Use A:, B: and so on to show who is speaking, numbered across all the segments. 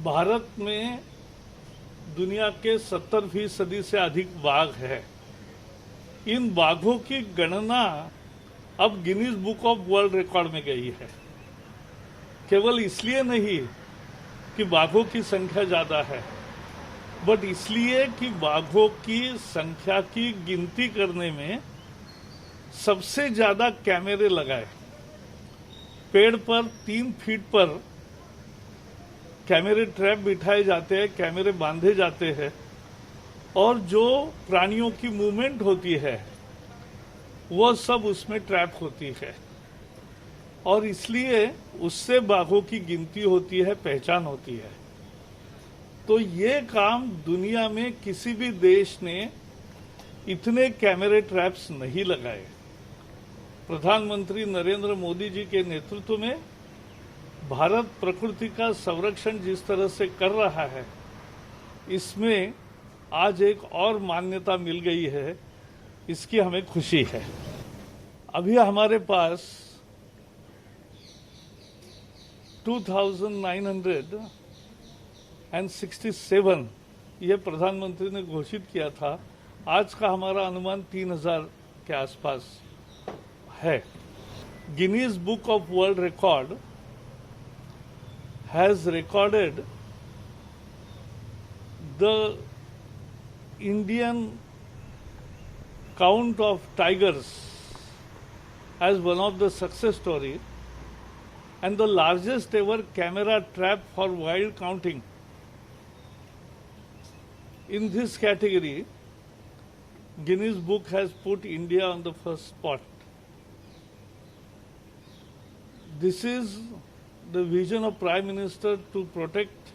A: भारत में दुनिया के 70% से अधिक बाघ है। इन बाघों की गणना अब Guinness book of world record में गई है। केवल इसलिए नहीं कि बाघों की संख्या ज्यादा है, बट इसलिए कि बाघों की संख्या की गिनती करने में सबसे ज्यादा कैमरे लगाए। पेड़ पर 3 फीट पर कैमरे ट्रैप बिठाए जाते हैं, कैमरे बांधे जाते हैं, और जो प्राणियों की मूवमेंट होती है वो सब उसमें ट्रैप होती है, और इसलिए उससे बाघों की गिनती होती है, पहचान होती है। तो ये काम दुनिया में किसी भी देश ने इतने कैमरे ट्रैप्स नहीं लगाए। प्रधानमंत्री नरेंद्र मोदी जी के नेतृत्व में भारत प्रकृति का संरक्षण जिस तरह से कर रहा है, इसमें आज एक और मान्यता मिल गई है, इसकी हमें खुशी है। अभी हमारे पास 2967 ये प्रधानमंत्री ने घोषित किया था। आज का हमारा अनुमान 3000 के आसपास है। Guinness book of world record has recorded the Indian count of tigers as one of the success story and the largest ever camera trap for wild counting. In this category, Guinness Book has put India on the first spot. This is the vision of Prime Minister to protect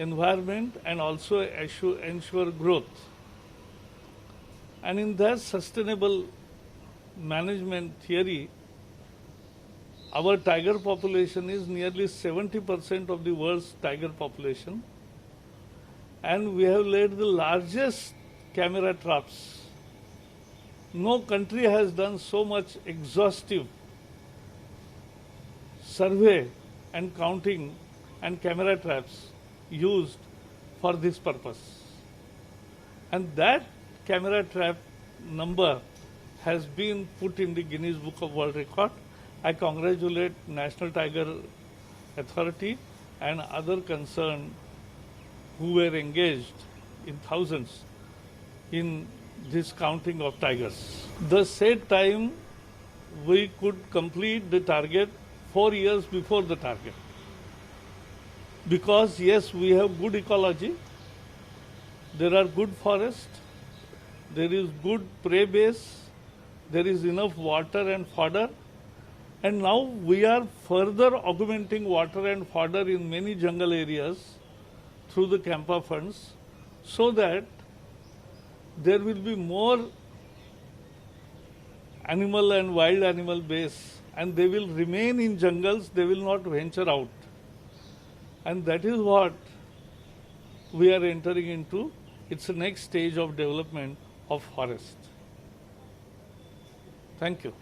A: environment and also ensure growth. And in that sustainable management theory, our tiger population is nearly 70% of the world's tiger population, and we have laid the largest camera traps. No country has done so much exhaustive survey and counting and camera traps used for this purpose. And that camera trap number has been put in the Guinness Book of World Record. I congratulate National Tiger Authority and other concerned who were engaged in thousands in this counting of tigers. The said time we could complete the target 4 years before the target. Because yes, we have good ecology, there are good forests, there is good prey base, there is enough water and fodder, and now we are further augmenting water and fodder in many jungle areas through the Campa funds, so that there will be more animal and wild animal base, and they will remain in jungles, they will not venture out. And that is what we are entering into. It's the next stage of development of forest. Thank you.